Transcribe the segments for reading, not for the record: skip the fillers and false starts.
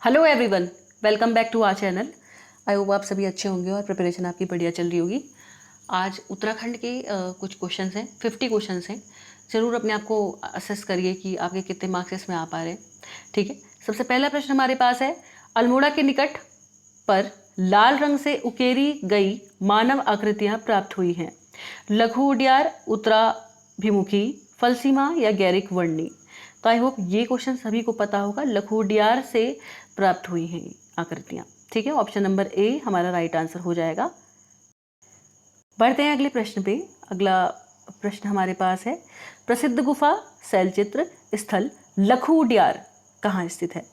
Hello everyone, welcome back to our channel. I hope आप सभी अच्छे होंगे और प्रिपरेशन आपकी बढ़िया चल रही होगी। आज उत्तराखंड के कुछ क्वेश्चंस हैं, 50 क्वेश्चंस हैं। ज़रूर अपने आप को असेस करिए कि आपके कितने मार्क्स इसमें आ पा रहे हैं। ठीक है, सबसे पहला प्रश्न हमारे पास है, अल्मोड़ा के निकट पर लाल रंग से उकेरी गई मानव आकृतियाँ प्राप्त हुई हैं। लघु उडियार, उत्तराभिमुखी, फलसीमा या गैरिक वर्णी। तो आई होप ये क्वेश्चन सभी को पता होगा। लघु उडियार से प्राप्त हुई हैं आकृतियां। ठीक है, ऑप्शन नंबर ए हमारा राइट आंसर हो जाएगा। बढ़ते हैं अगले प्रश्न पे। अगला प्रश्न हमारे पास है, प्रसिद्ध गुफा शैलचित्र स्थल लखू उडियार कहाँ स्थित है?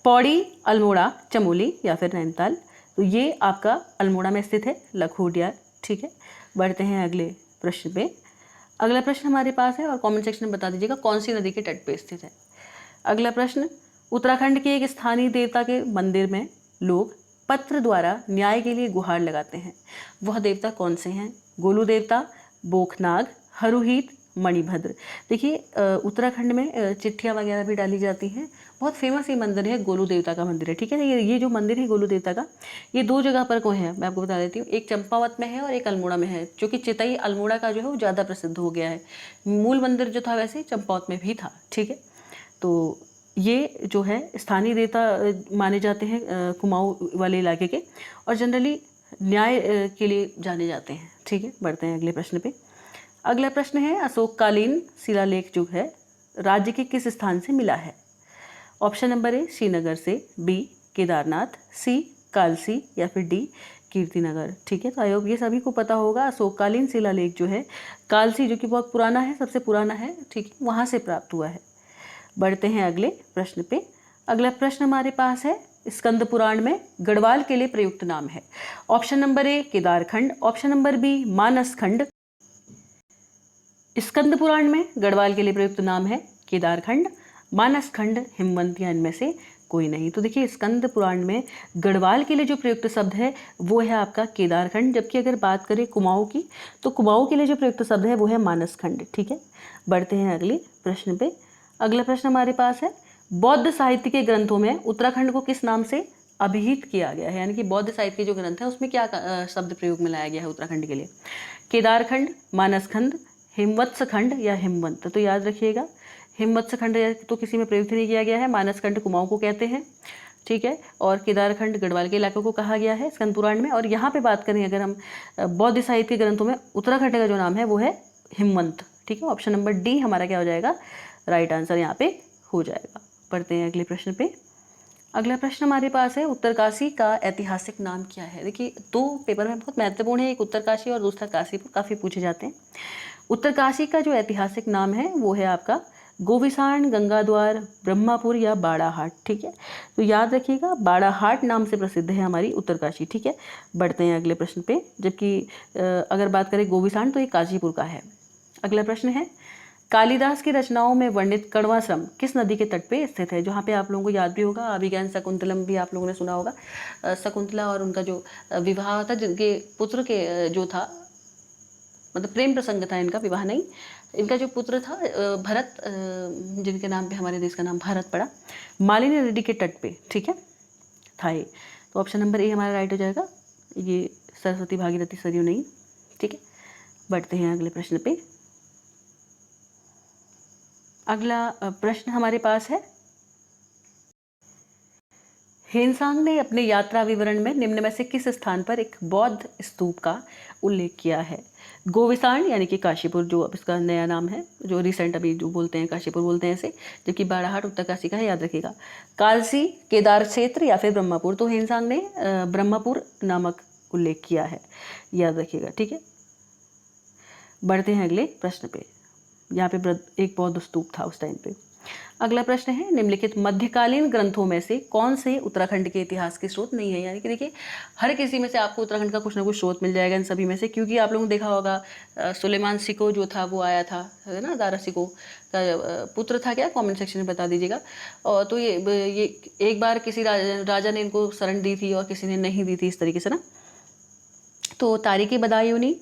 पौड़ी, अल्मोड़ा, चमोली या फिर नैनीताल। तो ये आपका अल्मोड़ा में स्थित है लखू उडियार। ठीक है, बढ़ते हैं अगले प्रश्न पे। अगला प्रश्न हमारे पास है और कमेंट सेक्शन में बता दीजिएगा कौन सी नदी के तट पे स्थित है। अगला प्रश्न, उत्तराखंड के एक स्थानीय देवता के मंदिर में लोग पत्र द्वारा न्याय के लिए गुहार लगाते हैं। वह देवता कौन से हैं? गोलू देवता, बोखनाग, हरुहित, मणिभद्र। देखिए उत्तराखंड में चिट्ठियाँ वगैरह भी डाली जाती हैं। बहुत फेमस ये मंदिर है, गोलू देवता का मंदिर है। ठीक है, ये जो मंदिर है गोलू देवता का, ये दो जगह पर को है, मैं आपको बता देती हूँ। एक चंपावत में है और एक अल्मोड़ा में है। जो कि चितई अल्मोड़ा का जो है वो ज़्यादा प्रसिद्ध हो गया है। मूल मंदिर जो था वैसे चंपावत में भी था। ठीक है, तो ये जो है स्थानीय देवता माने जाते हैं कुमाऊँ वाले इलाके के, और जनरली न्याय के लिए जाने जाते हैं। ठीक है, बढ़ते हैं अगले प्रश्न पे। अगला प्रश्न है, अशोककालीन शिलालेख जो है राज्य के किस स्थान से मिला है? ऑप्शन नंबर ए श्रीनगर से, बी केदारनाथ, सी कालसी या फिर डी कीर्तिनगर। ठीक है, तो आई होप ये सभी को पता होगा। अशोककालीन शिलालेख जो है कालसी, जो कि बहुत पुराना है, सबसे पुराना है, ठीक है, वहाँ से प्राप्त हुआ है। बढ़ते हैं अगले प्रश्न पे। अगला प्रश्न हमारे पास है, स्कंद पुराण में गढ़वाल के लिए प्रयुक्त नाम है। Option number A Kedarkhand, option number B Manaskhand. Skanda Purana में गढ़वाल के लिए प्रयुक्त नाम है केदारखंड, मानसखंड, हिमवंत या इनमें से कोई नहीं। तो देखिए स्कंद पुराण में गढ़वाल के लिए जो प्रयुक्त शब्द है वो है आपका केदारखंड, जबकि अगर बात करें कुमाऊँ की तो कुमाऊँ के लिए जो प्रयुक्त शब्द है वो है मानसखंड। ठीक है, बढ़ते हैं अगले प्रश्न पे। अगला प्रश्न हमारे पास है, बौद्ध साहित्य के ग्रंथों में उत्तराखंड को किस नाम से अभिहित किया गया है? यानी कि बौद्ध साहित्य के जो ग्रंथ है उसमें क्या शब्द प्रयोग में लाया गया है उत्तराखंड के लिए? केदारखंड, मानसखंड, हिमवत्सखंड या हिमवंत। तो याद रखिएगा, हिमवत्सखंड तो किसी में प्रयुक्त नहीं किया गया है, मानसखंड कुमाऊँ को कहते हैं। ठीक है, और केदारखंड गढ़वाल के इलाकों को कहा गया है स्कंद पुराण में। और यहाँ पे बात करें अगर हम बौद्ध साहित्य के ग्रंथों में, उत्तराखंड का जो नाम है वो है हिमवंत। ठीक है, ऑप्शन नंबर डी हमारा क्या हो जाएगा? राइट आंसर यहाँ पे हो जाएगा। पढ़ते हैं अगले प्रश्न पे। अगला प्रश्न हमारे पास है, उत्तरकाशी का ऐतिहासिक नाम क्या है? देखिए दो पेपर में बहुत महत्वपूर्ण है, एक उत्तरकाशी और दूसरा काशीपुर, काफ़ी पूछे जाते हैं। उत्तरकाशी का जो ऐतिहासिक नाम है वो है आपका गोविसाण, गंगाद्वार, ब्रह्मापुर या बाड़ाहाट। ठीक है, तो याद रखिएगा बाड़ाहाट नाम से प्रसिद्ध है हमारी उत्तरकाशी। ठीक है, बढ़ते हैं अगले प्रश्न पे। जबकि अगर बात करें गोविसाण तो ये काशीपुर का है। अगला प्रश्न है, कालिदास की रचनाओं में वर्णित कण्वाश्रम किस नदी के तट पे स्थित है? जहाँ पे आप लोगों को याद भी होगा, अभिज्ञान शकुंतलम भी आप लोगों ने सुना होगा। शकुंतला और उनका जो विवाह था, जिनके पुत्र के जो था, मतलब प्रेम प्रसंग था इनका, विवाह नहीं, इनका जो पुत्र था भरत, जिनके नाम पे हमारे देश का नाम भारत पड़ा, मालिनी नदी के तट पे। ठीक है, था ये। तो ऑप्शन नंबर ए हमारा राइट हो जाएगा, ये सरस्वती, भागीरथी, सरयू नहीं। ठीक है, बढ़ते हैं अगले प्रश्न पे। अगला प्रश्न हमारे पास है, हेनसांग ने अपने यात्रा विवरण में निम्न में से किस स्थान पर एक बौद्ध स्तूप का उल्लेख किया है? गोविसाण यानी कि काशीपुर, जो अब इसका नया नाम है, जो रिसेंट अभी जो बोलते हैं काशीपुर बोलते हैं इसे, जबकि बाड़ाहाट उत्तरकाशी का है, याद रखिएगा। कालसी, केदार क्षेत्र या फिर ब्रह्मपुर। तो हेनसांग ने ब्रह्मपुर नामक उल्लेख किया है, याद रखिएगा। ठीक है, बढ़ते हैं अगले प्रश्न पे। यहाँ पे एक बौद्ध स्तूप था उस टाइम पे। अगला प्रश्न है, निम्नलिखित मध्यकालीन ग्रंथों में से कौन से उत्तराखंड के इतिहास के स्रोत नहीं है? यानी कि देखिए हर किसी में से आपको उत्तराखंड का कुछ ना कुछ स्रोत मिल जाएगा इन सभी में से, क्योंकि आप लोगों ने देखा होगा सुलेमान सिको जो था वो आया था, है ना, दारा सिको का पुत्र था क्या? कमेंट सेक्शन में बता दीजिएगा। और तो ये एक बार किसी राजा ने इनको शरण दी थी और किसी ने नहीं दी थी, इस तरीके से ना। तो तारिकी बदायूनी,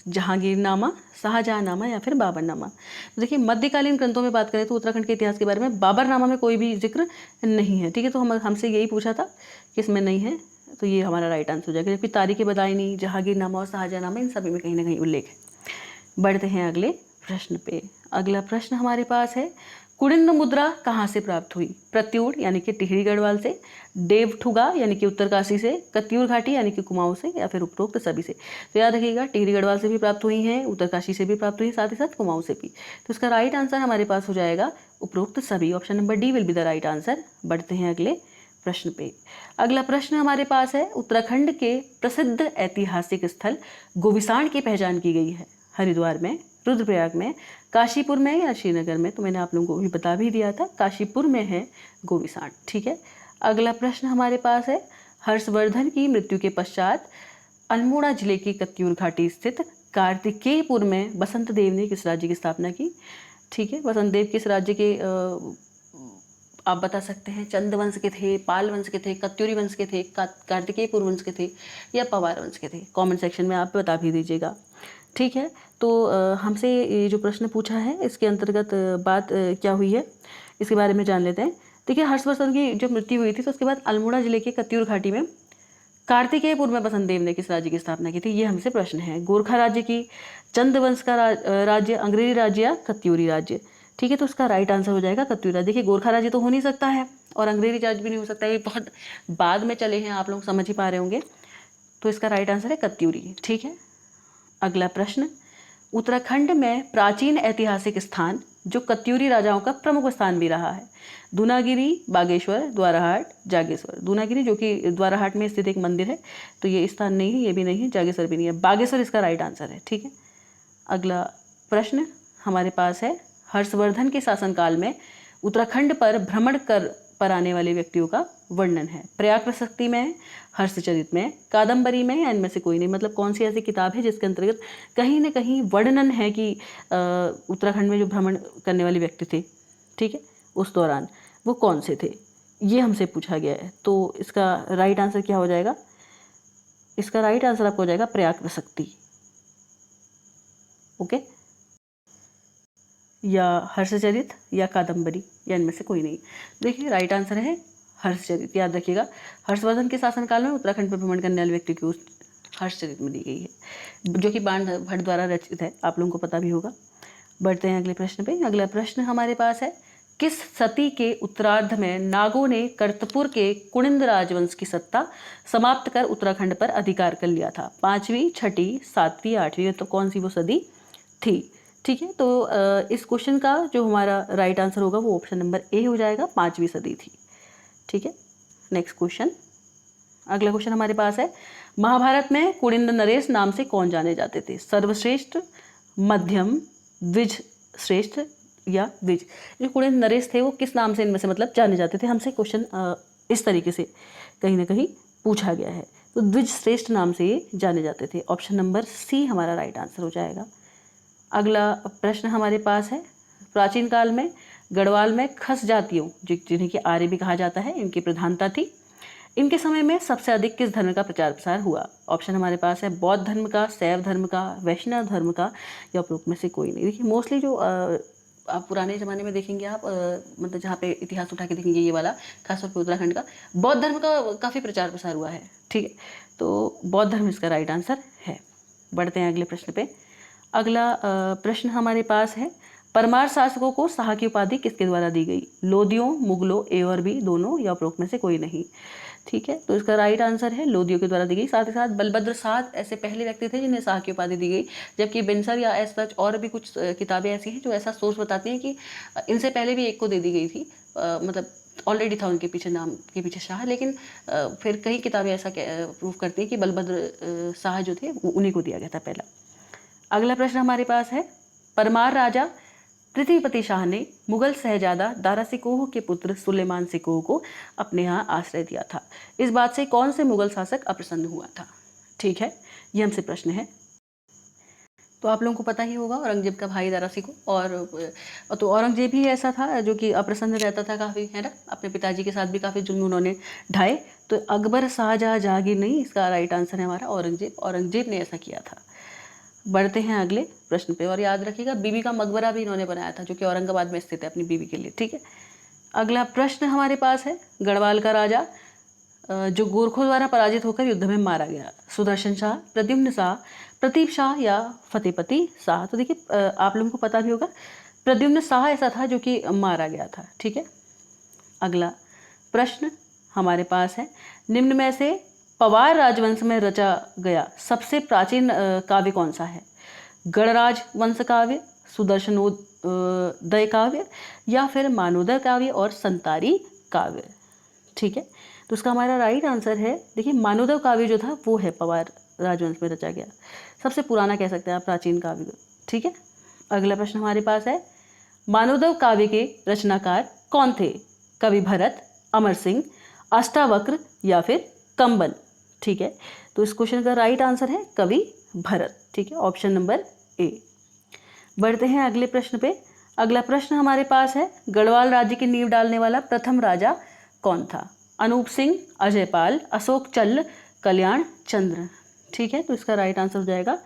जहांगीरनामा, शाहजहांनामा या फिर बाबरनामा। तो देखिए मध्यकालीन ग्रंथों में बात करें तो उत्तराखंड के इतिहास के बारे में बाबरनामा में कोई भी जिक्र नहीं है, ठीक है। तो हमसे यही पूछा था कि इसमें नहीं है, तो ये हमारा राइट आंसर हो जाएगा। जबकि तारीख बदायनी, जहांगीरनामा और शाहजहांनामा इन सभी में कहीं ना कहीं उल्लेख है। बढ़ते हैं अगले प्रश्न पे। अगला प्रश्न हमारे पास है, कुड़िंद मुद्रा कहाँ से प्राप्त हुई? प्रत्यूर यानी कि टिहरी गढ़वाल से, देवठुगा यानी कि उत्तरकाशी से, कत्यूर घाटी यानी कि कुमाऊं से, या फिर उपरोक्त सभी से। तो याद रखिएगा टिहरी गढ़वाल से भी प्राप्त हुई हैं, उत्तरकाशी से भी प्राप्त हुई, साथ ही साथ कुमाऊं से भी। तो इसका राइट आंसर हमारे पास हो जाएगा उपरोक्त सभी। Option number D will be the right answer. बढ़ते हैं अगले प्रश्न पे। अगला प्रश्न हमारे पास है, उत्तराखंड के प्रसिद्ध ऐतिहासिक स्थल गोविसाण की पहचान की गई है हरिद्वार में, रुद्रप्रयाग में, काशीपुर में या श्रीनगर में? तो मैंने आप लोगों को भी बता भी दिया था, काशीपुर में है गोविसाण, ठीक है। अगला प्रश्न हमारे पास है, हर्षवर्धन की मृत्यु के पश्चात अल्मोड़ा जिले की कत्यूर घाटी स्थित कार्तिकेयपुर में बसंत देव ने किस राज्य की स्थापना की? ठीक है, बसंत देव किस राज्य के आप बता सकते हैं? चंद वंश के थे, पाल वंश के थे, कत्यूरी वंश के थे, कार्तिकेयपुर वंश के थे, या पवार वंश के थे? कमेंट सेक्शन में आप बता भी दीजिएगा, ठीक है। तो हमसे ये जो प्रश्न पूछा है इसके अंतर्गत बात क्या हुई है इसके बारे में जान लेते हैं। देखिए हर्षवर्धन की जो मृत्यु हुई थी तो उसके बाद अल्मोड़ा जिले के कत्यूर घाटी में कार्तिकेयपुर में बसंत देव ने किस राज्य की स्थापना की थी? ये हमसे प्रश्न है। गोरखा राज्य की, चंद वंश का राज्य, अंग्रेजी राज्य या कत्यूरी राज्य? ठीक है, तो उसका राइट आंसर हो जाएगा कत्यूरी राज्य। देखिए गोरखा राज्य तो हो नहीं सकता है और अंग्रेजी राज्य भी नहीं हो सकता है, ये बहुत बाद में चले हैं, आप लोग समझ ही पा रहे होंगे। तो इसका राइट आंसर है कत्यूरी, ठीक है। अगला प्रश्न, उत्तराखंड में प्राचीन ऐतिहासिक स्थान जो कत्यूरी राजाओं का प्रमुख स्थान भी रहा है, दूनागिरी, बागेश्वर, द्वाराहाट, जागेश्वर। दूनागिरी जो कि द्वाराहाट में स्थित एक मंदिर है, तो ये स्थान नहीं है, ये भी नहीं है, जागेश्वर भी नहीं है, बागेश्वर इसका राइट आंसर है, ठीक है। अगला प्रश्न हमारे पास है, हर्षवर्धन के शासनकाल में उत्तराखंड पर भ्रमण पर आने वाले व्यक्तियों का वर्णन है। प्रयाग प्रशस्ति में, हर्षचरित में, कादम्बरी में, या इनमें से कोई नहीं? मतलब कौन सी ऐसी किताब है जिसके अंतर्गत कहीं ना कहीं वर्णन है कि उत्तराखंड में जो भ्रमण करने वाले व्यक्ति थे, ठीक है, उस दौरान वो कौन से थे, ये हमसे पूछा गया है। तो इसका राइट आंसर क्या हो जाएगा? इसका राइट आंसर आपको हो जाएगा प्रयाग प्रशस्ति, ओके, या हर्षचरित या कादम्बरी, या इनमें से कोई नहीं। देखिए राइट आंसर है हर्षचरित। याद रखिएगा हर्षवर्धन के शासनकाल में उत्तराखंड पर भ्रमण करने वाले व्यक्ति की उस हर्षचरित में दी गई है, जो कि बाण भट्ट द्वारा रचित है, आप लोगों को पता भी होगा। बढ़ते हैं अगले प्रश्न पे। अगला प्रश्न हमारे पास है, किस सदी के उत्तरार्ध में नागों ने कर्तपुर के कुड़िंद राजवंश की सत्ता समाप्त कर उत्तराखंड पर अधिकार कर लिया था? 5वीं, 6ठी, 7वीं, 8वीं? तो कौन सी वो सदी थी? ठीक है, तो इस क्वेश्चन का जो हमारा राइट आंसर होगा वो ऑप्शन नंबर ए हो जाएगा, 5वीं सदी थी, ठीक है। नेक्स्ट क्वेश्चन, अगला क्वेश्चन हमारे पास है, महाभारत में कुड़िंद नरेश नाम से कौन जाने जाते थे? सर्वश्रेष्ठ, मध्यम, द्विज श्रेष्ठ या द्विज? जो कुड़िंद नरेश थे वो किस नाम से इनमें से मतलब जाने जाते थे? हमसे क्वेश्चन इस तरीके से कहीं ना कहीं पूछा गया है, तो द्विज श्रेष्ठ नाम से ये जाने जाते थे। ऑप्शन नंबर सी हमारा राइट आंसर हो जाएगा। अगला प्रश्न हमारे पास है, प्राचीन काल में गढ़वाल में खस जातियों, जिन्हें कि आर्य भी कहा जाता है, इनकी प्रधानता थी। इनके समय में सबसे अधिक किस धर्म का प्रचार प्रसार हुआ? ऑप्शन हमारे पास है बौद्ध धर्म का, शैव धर्म का, वैष्णव धर्म का, या उपरोक्त में से कोई नहीं। देखिए मोस्टली जो आप पुराने ज़माने में देखेंगे आप मतलब जहाँ पे इतिहास उठा के देखेंगे ये वाला, खासतौर पर उत्तराखंड का, बौद्ध धर्म का काफ़ी प्रचार प्रसार हुआ है, ठीक है, तो बौद्ध धर्म इसका राइट आंसर है। बढ़ते हैं अगले प्रश्न पे। अगला प्रश्न हमारे पास है, परमार शासकों को शाह की उपाधि किसके द्वारा दी गई? लोदियों, मुगलों, ए और बी दोनों, या उपरोक्त में से कोई नहीं? ठीक है, तो इसका राइट आंसर है लोदियों के द्वारा दी गई। साथ ही साथ बलभद्र सात ऐसे पहले व्यक्ति थे जिन्हें शाह की उपाधि दी गई, जबकि बिनसर या एज सच और भी कुछ किताबें ऐसी हैं जो ऐसा सोर्स बताती हैं कि इनसे पहले भी एक को दे दी गई थी, मतलब ऑलरेडी था उनके पीछे नाम के पीछे शाह, लेकिन फिर कई किताबें ऐसा प्रूव करती हैं कि बलभद्र शाह जो थे उन्हीं को दिया गया था पहला। अगला प्रश्न हमारे पास है, परमार राजा पृथ्वीपति शाह ने मुगल शहजादा दारा सिकोह के पुत्र सुलेमान सिकोह को अपने यहाँ आश्रय दिया था। इस बात से कौन से मुगल शासक अप्रसन्न हुआ था? ठीक है, ये हमसे प्रश्न है। तो आप लोगों को पता ही होगा औरंगजेब का भाई दारा सिकोह, और तो औरंगजेब ही ऐसा था जो कि अप्रसन्न रहता था काफ़ी, है ना, अपने पिताजी के साथ भी काफ़ी जुल्म उन्होंने ढाए। तो अकबर, शाहजहाँ, जहांगीर नहीं, इसका राइट आंसर है हमारा औरंगजेब। औरंगजेब ने ऐसा किया था। बढ़ते हैं अगले प्रश्न पे। और याद रखिएगा बीबी का मकबरा भी इन्होंने बनाया था, जो कि औरंगाबाद में स्थित है अपनी बीबी के लिए। ठीक है, अगला प्रश्न हमारे पास है, गढ़वाल का राजा जो गोरखों द्वारा पराजित होकर युद्ध में मारा गया, सुदर्शन शाह, प्रद्युम्न शाह, प्रतीप शाह या फतेहपति शाह। तो देखिए आप लोगों को पता भी होगा, प्रद्युम्न शाह ऐसा था जो कि मारा गया था। ठीक है, अगला प्रश्न हमारे पास है, निम्न में से पवार राजवंश में रचा गया सबसे प्राचीन काव्य कौन सा है? गणराज वंश काव्य, सुदर्शनोदय काव्य, या फिर मानोदय काव्य और संतारी काव्य। ठीक है, तो उसका हमारा राइट आंसर है, देखिए मानोदय काव्य जो था वो है पवार राजवंश में रचा गया, सबसे पुराना कह सकते हैं आप प्राचीन काव्य। ठीक है, अगला प्रश्न हमारे पास है, मानोदय काव्य के रचनाकार कौन थे? कवि भरत, अमर सिंह, अष्टावक्र या फिर कंबन। ठीक है, तो इस क्वेश्चन का राइट आंसर है कवि भरत। ठीक है, ऑप्शन नंबर ए। बढ़ते हैं अगले प्रश्न पे। अगला प्रश्न हमारे पास है, गढ़वाल राज्य की नींव डालने वाला प्रथम राजा कौन था? अनूप सिंह, अजयपाल, अशोक चल्ल, कल्याण चंद्र। ठीक है, तो इसका राइट आंसर हो जाएगा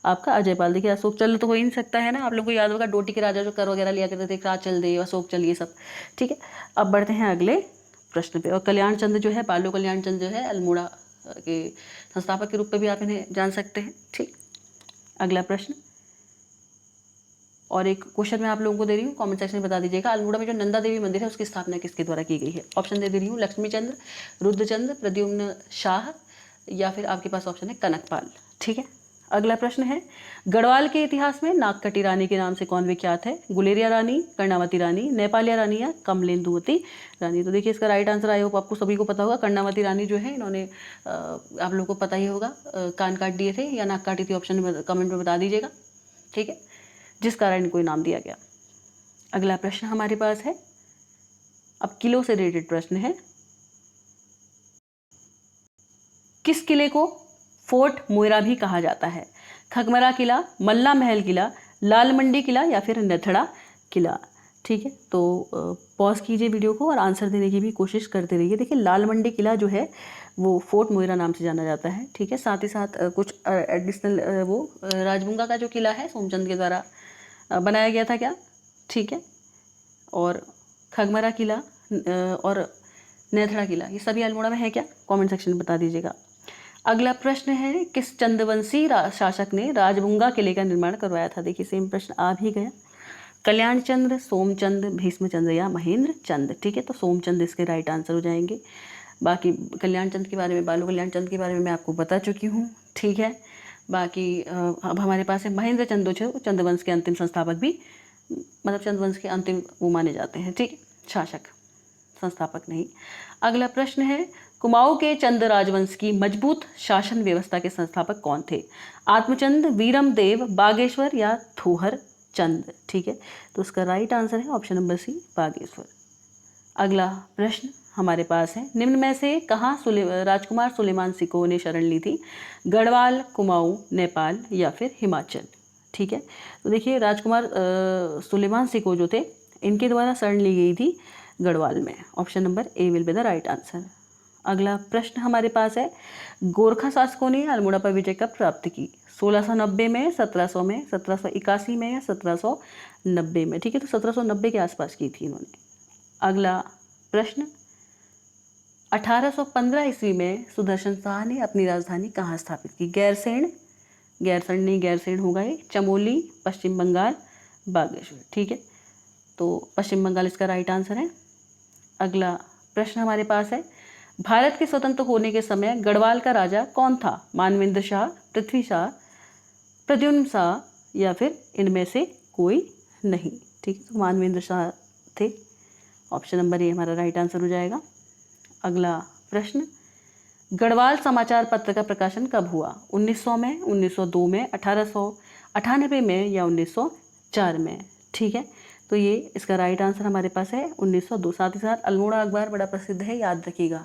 आपका अजयपाल। देखिए अशोक चल्ल तो हो ही नहीं सकता है ना, आप लोगों को याद होगा डोटी के राजा जो कर वगैरह लिया करते थे, राचल देव, अशोक चल, ये सब। ठीक है, अब बढ़ते हैं अगले प्रश्न पे। और कल्याण चंद्र जो है, बालो कल्याण चंद्र जो है, अल्मोड़ा के संस्थापक के रूप में भी आप इन्हें जान सकते हैं। ठीक, अगला प्रश्न, और एक क्वेश्चन मैं आप लोगों को दे रही हूँ, कमेंट सेक्शन में बता दीजिएगा, अल्मोड़ा में जो नंदा देवी मंदिर है उसकी स्थापना किसके द्वारा की गई है? ऑप्शन दे रही हूँ, लक्ष्मी चंद्र, रुद्रचंद्र, प्रद्युम्न शाह, या फिर आपके पास ऑप्शन है कनकपाल। ठीक है, अगला प्रश्न है, गढ़वाल के इतिहास में नागकटी रानी के नाम से कौन विख्यात है? गुलेरिया रानी, कर्णावती रानी, नेपालिया रानी या कमलेंदुवती रानी। तो देखिए इसका राइट आंसर आई होप आपको सभी को पता होगा, कर्णावती रानी जो है इन्होंने आप लोगों को पता ही होगा कान काट दिए थे या नाक काटी थी, ऑप्शन में कमेंट में बता दीजिएगा। ठीक है, जिस कारण इनको नाम दिया गया। अगला प्रश्न हमारे पास है, अब किलों से रिलेटेड प्रश्न है, किस किले को फोर्ट मोइरा भी कहा जाता है? खगमरा किला, मल्ला महल किला, लाल मंडी किला या फिर नथड़ा किला। ठीक है, तो पॉज कीजिए वीडियो को और आंसर देने की भी कोशिश करते रहिए। देखिए लाल मंडी किला जो है वो फोर्ट मोइरा नाम से जाना जाता है। ठीक है, साथ ही साथ कुछ एडिशनल वो राजबुंगा का जो किला है सोमचंद के द्वारा बनाया गया था क्या? ठीक है, और खगमरा किला और नेथड़ा किला ये सभी अल्मोड़ा में है क्या? कमेंट सेक्शन में बता दीजिएगा। अगला प्रश्न है, किस चंदवंशी शासक ने राजबुंगा किले का निर्माण करवाया था? देखिए सेम प्रश्न आ भी गया, कल्याण चंद्र, सोमचंद, भीष्मचंद्र या महेंद्र चंद्र। ठीक है, तो सोमचंद इसके राइट आंसर हो जाएंगे। बाकी कल्याण चंद्र के बारे में, बालू कल्याण चंद्र के बारे में मैं आपको बता चुकी हूँ। ठीक है, बाकी अब हमारे पास है महेंद्र चंद्र जो चंद्रवंश के अंतिम संस्थापक भी, मतलब चंद्रवंश के अंतिम वो माने जाते हैं। ठीक है, शासक, संस्थापक नहीं। अगला प्रश्न है, कुमाऊं के चंद राजवंश की मजबूत शासन व्यवस्था के संस्थापक कौन थे? आत्मचंद, वीरम देव, बागेश्वर या थोहर चंद। ठीक है, तो उसका राइट आंसर है ऑप्शन नंबर सी, बागेश्वर। अगला प्रश्न हमारे पास है, निम्न में से कहाँ राजकुमार सुलेमान सिको ने शरण ली थी? गढ़वाल, कुमाऊं, नेपाल या फिर हिमाचल। ठीक है, तो देखिए राजकुमार सुलेमान सिको जो थे इनके द्वारा शरण ली गई थी गढ़वाल में। Option number A will be the right answer. अगला प्रश्न हमारे पास है, गोरखा शासकों ने अल्मोड़ा पर विजय कब प्राप्त की? 1690 में, 1700 में, 1781 में या 1790 में। ठीक है, तो 1790 के आसपास की थी इन्होंने। अगला प्रश्न, 1815 ईस्वी में सुदर्शन शाह ने अपनी राजधानी कहाँ स्थापित की? गैरसैंण, गैरसैंण नहीं, गैरसैंण होगा ये, चमोली, पश्चिम बंगाल, बागेश्वर। ठीक है, तो पश्चिम बंगाल इसका राइट आंसर है। अगला प्रश्न हमारे पास है, भारत के स्वतंत्र होने के समय गढ़वाल का राजा कौन था? मानवेंद्र शाह, पृथ्वी शाह, प्रद्युम्न शाह या फिर इनमें से कोई नहीं। ठीक है, तो मानवेंद्र शाह थे। ऑप्शन नंबर ए हमारा राइट आंसर हो जाएगा। अगला प्रश्न, गढ़वाल समाचार पत्र का प्रकाशन कब हुआ? 1900 में, 1902 में, 1898 में या 1904 में। ठीक है, तो ये इसका राइट आंसर हमारे पास है 1902। साथ ही साथ अल्मोड़ा अखबार बड़ा प्रसिद्ध है, याद रखिएगा।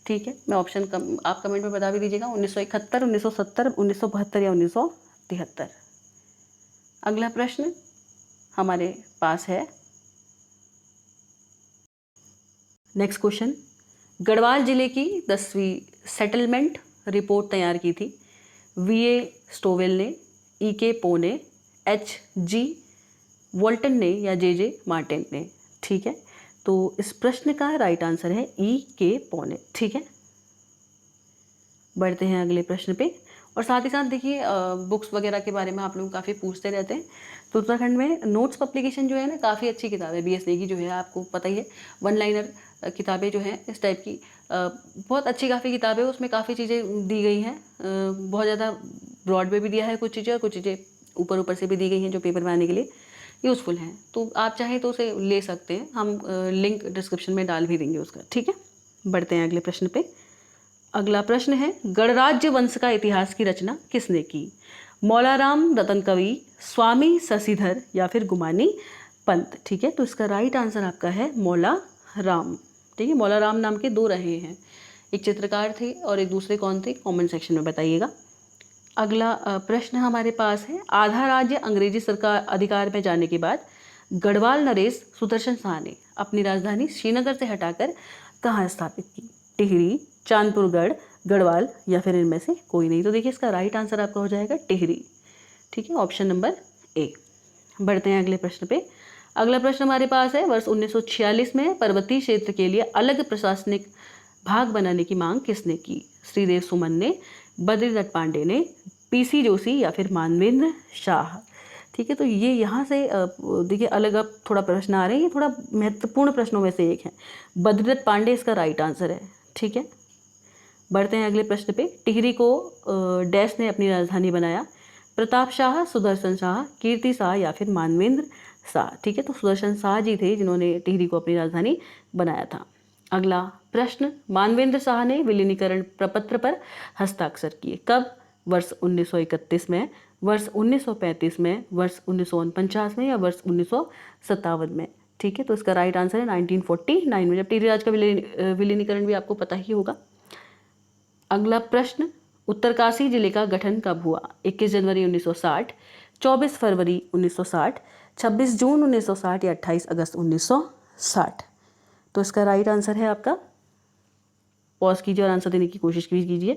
ठीक है, मैं ऑप्शन आप कमेंट में बता भी दीजिएगा, 1971, 1970, 1972 या 1973। अगला प्रश्न हमारे पास है, नेक्स्ट क्वेश्चन, गढ़वाल जिले की 10वीं सेटलमेंट रिपोर्ट तैयार की थी वीए स्टोवेल ने, E.K. पो ने, H.G. वोल्टन ने या J.J. मार्टिन ने। ठीक है, तो इस प्रश्न का राइट आंसर है E.K. पो ने। ठीक है, बढ़ते हैं अगले प्रश्न पे। और साथ ही साथ देखिए बुक्स वगैरह के बारे में आप लोग काफ़ी पूछते रहते हैं, तो उत्तराखंड में नोट्स पब्लिकेशन जो है ना काफ़ी अच्छी किताब है, BS नेगी जो है आपको पता ही है, वन लाइनर किताबें जो हैं इस टाइप की बहुत अच्छी काफ़ी किताब है, उसमें काफ़ी चीज़ें दी गई हैं, बहुत ज़्यादा ब्रॉड में भी दिया है कुछ चीज़ें, और कुछ चीज़ें ऊपर ऊपर से भी दी गई हैं जो पेपर बनाने के लिए यूज़फुल हैं, तो आप चाहें तो उसे ले सकते हैं, हम लिंक डिस्क्रिप्शन में डाल भी देंगे उसका। ठीक है, बढ़ते हैं अगले प्रश्न पे। अगला प्रश्न है, गणराज्य वंश का इतिहास की रचना किसने की? मौलाराम रतन कवि, स्वामी शशिधर या फिर गुमानी पंत। ठीक है, तो इसका राइट आंसर आपका है मौला राम। ठीक है, मौला राम नाम के दो रहे हैं, एक चित्रकार थे और एक दूसरे कौन थे, कमेंट सेक्शन में बताइएगा। अगला प्रश्न हमारे पास है, आधा राज्य अंग्रेजी सरकार अधिकार में जाने के बाद गढ़वाल नरेश सुदर्शन शाह ने अपनी राजधानी श्रीनगर से हटाकर कहाँ स्थापित की? टिहरी, चांदपुरगढ़, गढ़वाल या फिर इनमें से कोई नहीं। तो देखिए इसका राइट आंसर आपका हो जाएगा टिहरी। ठीक है, ऑप्शन नंबर ए। बढ़ते हैं अगले प्रश्न पे। अगला प्रश्न हमारे पास है, वर्ष 1946 में पर्वतीय क्षेत्र के लिए अलग प्रशासनिक भाग बनाने की मांग किसने की? श्रीदेव सुमन ने, बद्रीदत्त पांडे ने, PC जोशी या फिर मानवेंद्र शाह। ठीक है, तो ये यहाँ से देखिए अलग अब थोड़ा प्रश्न आ रहे हैं, ये थोड़ा महत्वपूर्ण प्रश्नों में से एक है। बद्रीदत्त पांडे इसका राइट आंसर है। ठीक है, बढ़ते हैं अगले प्रश्न पे। टिहरी को डैश ने अपनी राजधानी बनाया? प्रताप शाह, सुदर्शन शाह, कीर्ति शाह या फिर मानवेंद्र शाह। ठीक है, तो सुदर्शन शाह जी थे जिन्होंने टिहरी को अपनी राजधानी बनाया था। अगला प्रश्न, मानवेंद्र शाह ने विलीनीकरण प्रपत्र पर हस्ताक्षर किए कब? वर्ष 1931 में, वर्ष 1935 में, वर्ष 1949 में या वर्ष 1957 में? ठीक है, तो इसका राइट आंसर है 1949 में, जब टिहरी राज का विलीनीकरण भी आपको पता ही होगा। अगला प्रश्न, उत्तरकाशी जिले का गठन कब हुआ? 21 जनवरी 1960, 24 फरवरी 1960, 26 जून 1960 या 28 अगस्त 1960? तो इसका राइट आंसर है आपका, पॉज कीजिए और आंसर देने की कोशिश कीजिए।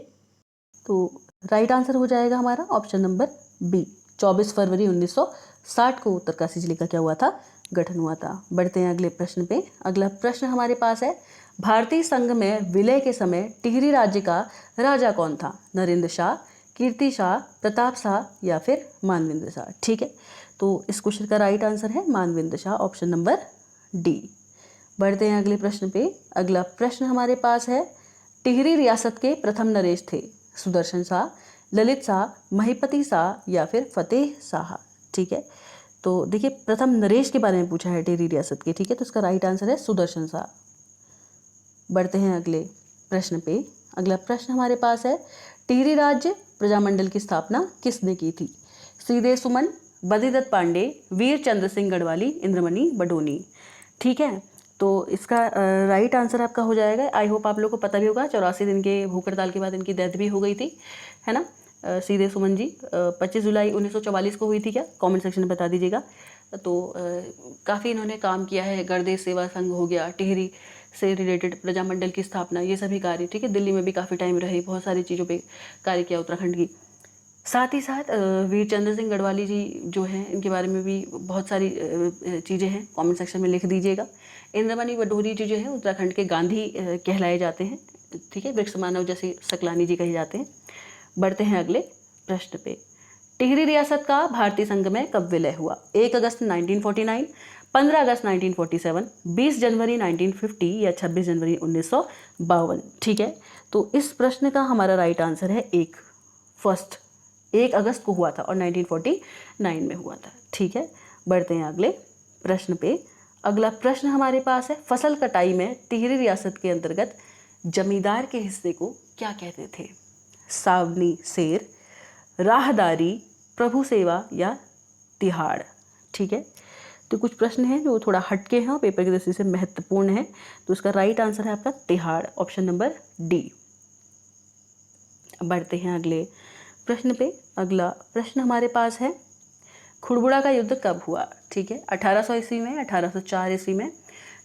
तो राइट आंसर हो जाएगा हमारा ऑप्शन नंबर बी, 24 फरवरी 1960 को उत्तरकाशी जिले का क्या हुआ था, गठन हुआ था। बढ़ते हैं अगले प्रश्न पे। अगला प्रश्न हमारे पास है, भारतीय संघ में विलय के समय टिहरी राज्य का राजा कौन था? नरेंद्र शाह, कीर्ति शाह, प्रताप शाह या फिर मानवेंद्र शाह? ठीक है, तो इस क्वेश्चन का राइट आंसर है Manvendra Shah, option number D. बढ़ते हैं अगले प्रश्न पे। अगला प्रश्न हमारे पास है, टिहरी रियासत के प्रथम नरेश थे? सुदर्शन शाह, ललित शाह, महिपति शाह या फिर फतेह शाह? ठीक है, तो देखिए प्रथम नरेश के बारे में पूछा है टिहरी रियासत के। ठीक है, तो इसका राइट आंसर है सुदर्शन शाह। बढ़ते हैं अगले प्रश्न पे। अगला प्रश्न हमारे पास है, टिहरी राज्य प्रजामंडल की स्थापना किसने की थी? श्रीदेव सुमन, बद्रीदत्त पांडे, वीर चंद्र सिंह गढ़वाली, इंद्रमणि बडोनी? ठीक है, तो इसका राइट आंसर आपका हो जाएगा, आई होप आप लोग को पता भी होगा, 84 दिन के भूख हड़ताल के बाद इनकी डेथ भी हो गई थी, है ना। श्रीदेव सुमन जी 25 जुलाई 1944 को हुई थी क्या? कमेंट सेक्शन में बता दीजिएगा। तो काफ़ी इन्होंने काम किया है, गणदेश सेवा संघ हो गया, टिहरी से रिलेटेड प्रजामंडल की स्थापना, ये सभी कार्य। ठीक है, दिल्ली में भी काफ़ी टाइम रहे, बहुत सारी चीज़ों पे कार्य किया उत्तराखंड की। साथ ही साथ वीर चंद्र सिंह गढ़वाली जी जो हैं, इनके बारे में भी बहुत सारी चीज़ें हैं, कमेंट सेक्शन में लिख दीजिएगा। इंद्रमणि बडोनी जी जो है उत्तराखंड के गांधी कहलाए जाते हैं। ठीक है, वृक्ष मानव जैसे सकलानी जी कहे जाते हैं। बढ़ते हैं अगले प्रश्न पे। टिहरी रियासत का भारतीय संघ में कब विलय हुआ? 1 अगस्त 1949, 15 अगस्त 1947, 20 जनवरी 1950 या 26 जनवरी 1952? ठीक है, तो इस प्रश्न का हमारा राइट आंसर है 1 अगस्त को हुआ था और 1949 में हुआ था। ठीक है, बढ़ते हैं अगले प्रश्न पे। अगला प्रश्न हमारे पास है, फसल कटाई में टिहरी रियासत के अंतर्गत जमींदार के हिस्से को क्या कहते थे? सावनी शेर, राहदारी, प्रभु सेवा या तिहाड़? ठीक है, तो कुछ प्रश्न हैं जो थोड़ा हटके हैं और पेपर की दृष्टि से महत्वपूर्ण है, तो इसका राइट आंसर है आपका तिहाड़, ऑप्शन नंबर डी। बढ़ते हैं अगले प्रश्न पे। अगला प्रश्न हमारे पास है, खुड़बुड़ा का युद्ध कब हुआ? ठीक है, 1800 ईस्वी में, 1804 ईस्वी में,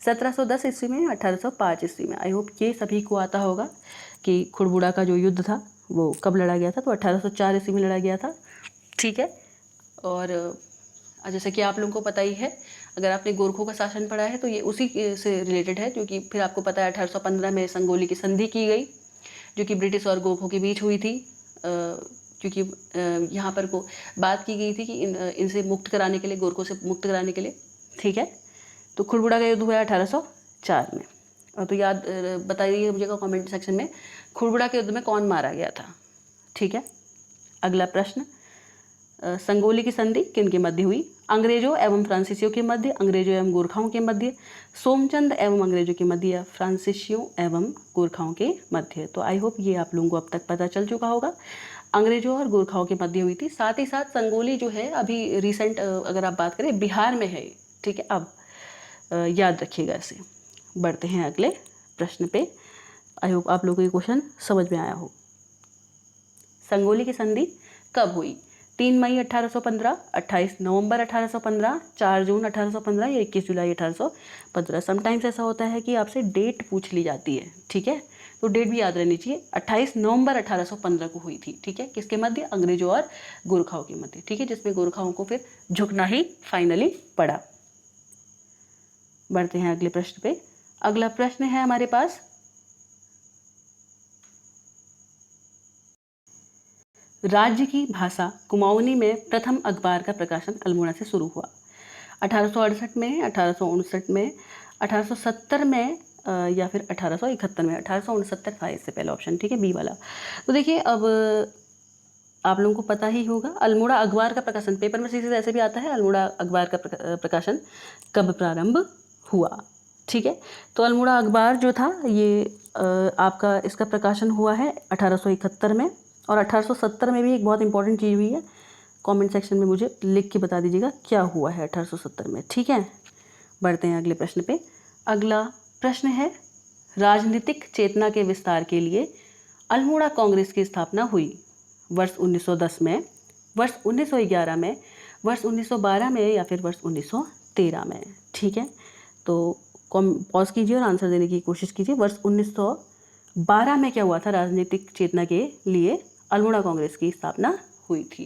1710 ईस्वी में, 1805 ईस्वी में? आई होप ये सभी को आता होगा कि खुड़बुड़ा का जो युद्ध था वो कब लड़ा गया था, तो 1804 ईस्वी में लड़ा गया था। ठीक है, और जैसे कि आप लोगों को पता ही है, अगर आपने गोरखों का शासन पढ़ा है तो ये उसी से रिलेटेड है, क्योंकि फिर आपको पता है 1815 में संगोली की संधि की गई, जो कि ब्रिटिश और गोरखों के बीच हुई थी। क्योंकि यहाँ पर को बात की गई थी कि इनसे मुक्त कराने के लिए, गोरखों से मुक्त कराने के लिए, ठीक है। तो खुड़बुड़ा का युद्ध हुआ 1804 में। और तो याद बताइए मुझे कमेंट सेक्शन में, खुड़बुड़ा के युद्ध में कौन मारा गया था, ठीक है। अगला प्रश्न, संगोली की संधि किन के मध्य हुई? अंग्रेजों एवं फ्रांसीसियों के मध्य, अंग्रेजों एवं गोरखाओं के मध्य, सोमचंद एवं अंग्रेजों के मध्य, या फ्रांसीसियों एवं गोरखाओं के मध्य। तो आई होप ये आप लोगों को अब तक पता चल चुका होगा, अंग्रेजों और गोरखाओं के मध्य हुई थी। साथ ही साथ संगोली जो है अभी रिसेंट अगर आप बात करें बिहार में है, ठीक है। अब याद रखिएगा इसे। बढ़ते हैं अगले प्रश्न पे। आई होप आप लोगों को ये क्वेश्चन समझ में आया हो। संगोली की संधि कब हुई? 3 मई 1815, 28 नवंबर 1815, 4 जून 1815 या 21 जुलाई 1815। समटाइम्स ऐसा होता है कि आपसे डेट पूछ ली जाती है, ठीक है, तो डेट भी याद रहनी चाहिए। 28 नवंबर 1815 को हुई थी, ठीक है। किसके मध्य? अंग्रेजों और गोरखाओं के मध्य, ठीक है, जिसमें गोरखाओं को फिर झुकना ही फाइनली पड़ा। बढ़ते हैं अगले प्रश्न पे। अगला प्रश्न है हमारे पास, राज्य की भाषा कुमाऊनी में प्रथम अखबार का प्रकाशन अल्मोड़ा से शुरू हुआ। 1868 में, 1859 में, 1870 में या फिर 1871 में। 1869 था इससे पहला ऑप्शन, ठीक है, बी वाला। तो देखिए अब आप लोगों को पता ही होगा, अल्मोड़ा अखबार का प्रकाशन पेपर में सीधे ऐसे भी आता है, अल्मोड़ा अखबार का प्रकाशन कब प्रारंभ हुआ, ठीक है। तो अल्मोड़ा अखबार जो था ये आपका इसका प्रकाशन हुआ है 1871 में, और 1870 में भी एक बहुत इंपॉर्टेंट चीज़ हुई है। कमेंट सेक्शन में मुझे लिख के बता दीजिएगा क्या हुआ है 1870 में, ठीक है। बढ़ते हैं अगले प्रश्न पे। अगला प्रश्न है, राजनीतिक चेतना के विस्तार के लिए अल्मोड़ा कांग्रेस की स्थापना हुई। वर्ष 1910 में, वर्ष 1911 में, वर्ष 1912 में, या फिर वर्ष 1913 में, ठीक है। तो पॉज कीजिए और आंसर देने की कोशिश कीजिए। वर्ष 1912 में क्या हुआ था? राजनीतिक चेतना के लिए अल्मोड़ा कांग्रेस की स्थापना हुई थी,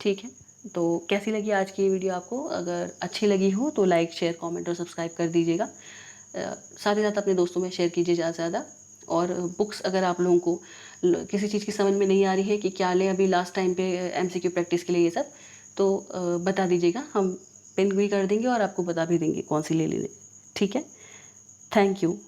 ठीक है। तो कैसी लगी आज की ये वीडियो आपको? अगर अच्छी लगी हो तो लाइक, शेयर, कमेंट और सब्सक्राइब कर दीजिएगा। साथ ही साथ अपने दोस्तों में शेयर कीजिए ज़्यादा से ज़्यादा। और बुक्स अगर आप लोगों को किसी चीज़ की समझ में नहीं आ रही है कि क्या लें अभी लास्ट टाइम पे MCQ प्रैक्टिस के लिए ये सब, तो बता दीजिएगा, हम पिन भी कर देंगे और आपको बता भी देंगे कौन सी ले लें, ठीक है। Thank you.